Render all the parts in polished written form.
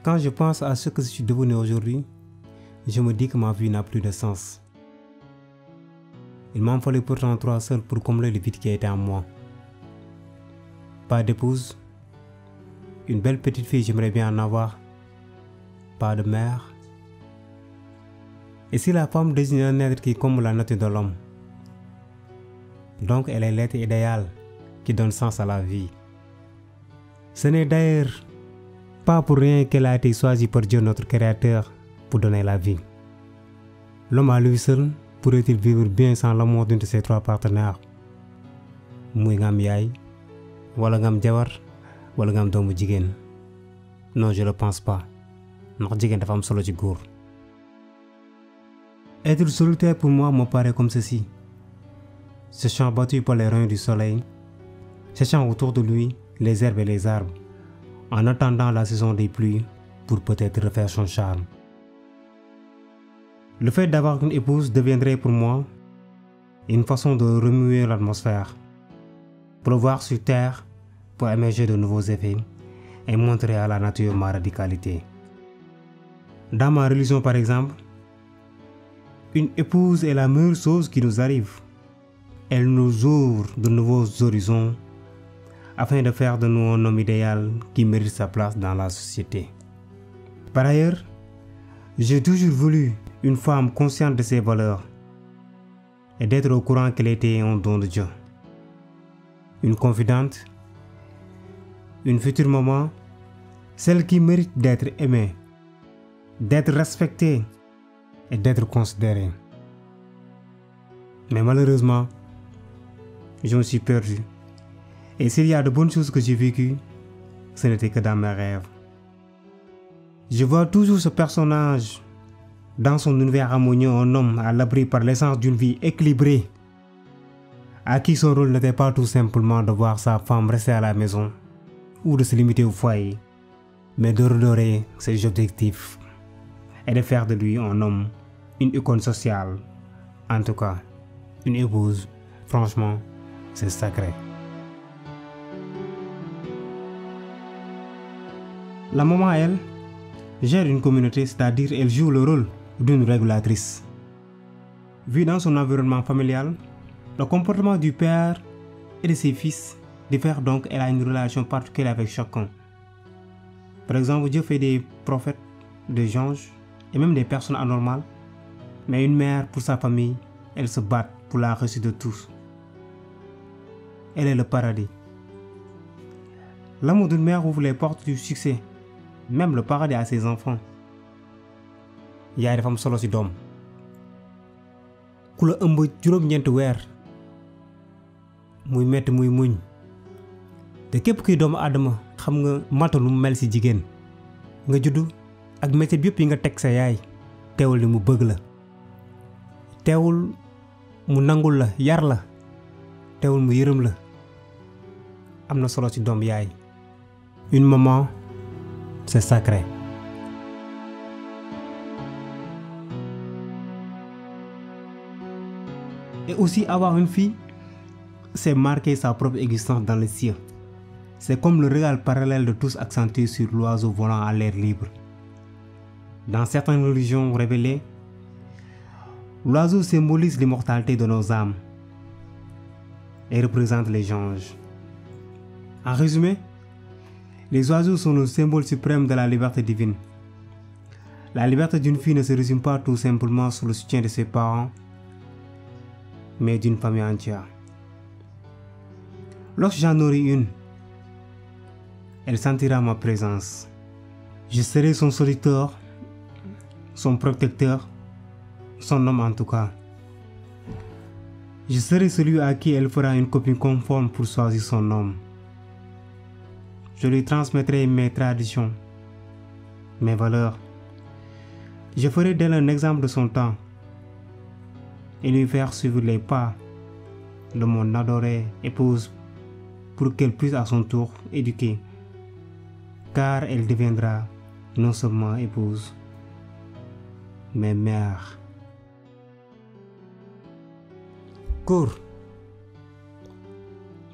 Quand je pense à ce que je suis devenu aujourd'hui, je me dis que ma vie n'a plus de sens. Il m'en fallait pourtant 3 seuls pour combler le vide qui était en moi. Pas d'épouse, une belle petite fille, j'aimerais bien en avoir. Pas de mère. Et si la femme désigne un être qui comble la nature de l'homme, donc elle est l'être idéal qui donne sens à la vie. Ce n'est d'ailleurs pas pour rien qu'elle a été choisie par Dieu notre Créateur pour donner la vie. L'homme à lui seul pourrait-il vivre bien sans l'amour d'une de ses 3 partenaires? Muy nga am yaay, wala nga am jabar, wala nga am doomu jigéen. Non, je le pense pas. Ndax jigéen dafa am solo ci góor. Être solitaire pour moi me paraît comme ceci. Ce champ battu par les rayons du soleil, cherchant autour de lui les herbes et les arbres, en attendant la saison des pluies pour peut-être refaire son charme. Le fait d'avoir une épouse deviendrait pour moi une façon de remuer l'atmosphère, pleuvoir sur terre pour émerger de nouveaux effets et montrer à la nature ma radicalité. Dans ma religion par exemple, une épouse est la meilleure chose qui nous arrive. Elle nous ouvre de nouveaux horizons afin de faire de nous un homme idéal qui mérite sa place dans la société. Par ailleurs, j'ai toujours voulu une femme consciente de ses valeurs et d'être au courant qu'elle était un don de Dieu. Une confidente, une future maman, celle qui mérite d'être aimée, d'être respectée et d'être considérée. Mais malheureusement, je me suis perdu. Et s'il y a de bonnes choses que j'ai vécues, ce n'était que dans mes rêves. Je vois toujours ce personnage dans son univers harmonieux, un homme à l'abri par l'essence d'une vie équilibrée, à qui son rôle n'était pas tout simplement de voir sa femme rester à la maison ou de se limiter au foyer, mais de redorer ses objectifs et de faire de lui un homme, une icône sociale. En tout cas, une épouse, franchement, c'est sacré. La maman, elle, gère une communauté, c'est-à-dire elle joue le rôle d'une régulatrice. Vu dans son environnement familial, le comportement du père et de ses fils diffère, donc elle a une relation particulière avec chacun. Par exemple, Dieu fait des prophètes, des anges et même des personnes anormales, mais une mère pour sa famille, elle se bat pour la réussite de tous. Elle est le paradis. L'amour d'une mère ouvre les portes du succès, même le paradis à ses enfants. Yaay dafa am solo ci doom. Ku la ëmb juróom-ñeenti weer muy metti muy muñ, te képp kuy doomu aadama xam nga mata lu mel ci jigéen. Nga juddu ak métier bi yëpp yi nga teg sa yaay, teewul ni mu bëgg la, teewul mu nangul la, yar la, teewul mu yërëm la. Am na solo ci doom yaay. Une maman, c'est sacré. Et aussi avoir une fille, c'est marquer sa propre existence dans les cieux. C'est comme le regard parallèle de tous accentué sur l'oiseau volant à l'air libre. Dans certaines religions révélées, l'oiseau symbolise l'immortalité de nos âmes et représente les anges. En résumé, les oiseaux sont le symbole suprême de la liberté divine. La liberté d'une fille ne se résume pas tout simplement sur le soutien de ses parents, mais d'une famille entière. Lorsque j'en aurai une, elle sentira ma présence. Je serai son serviteur, son protecteur, son homme en tout cas. Je serai celui à qui elle fera une copie conforme pour choisir son homme. Je lui transmettrai mes traditions, mes valeurs. Je ferai d'elle un exemple de son temps et lui faire suivre les pas de mon adorée épouse pour qu'elle puisse à son tour éduquer, car elle deviendra non seulement épouse, mais mère. Góor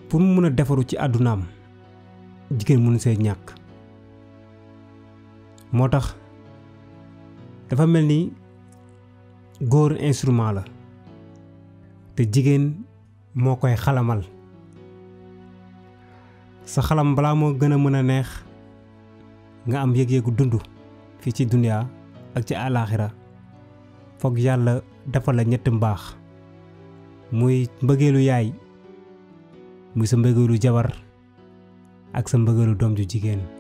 pour mu mën a defaru ci àddunaam, jigéen mënu see ñàkk. moo tax dafa mel ni góor instrument la te jigéen moo koy xalamal. sa xalam balaa moo gën a mën a neex nga am yëg-yëgu dund fii ci duniya ak ci àlaaxira foog yàlla defal la ñetti mbaax, muy mbëggeelu yaay, muy sa mbëggeelu jabar ak sa mbëggeelu doom ju jigéen.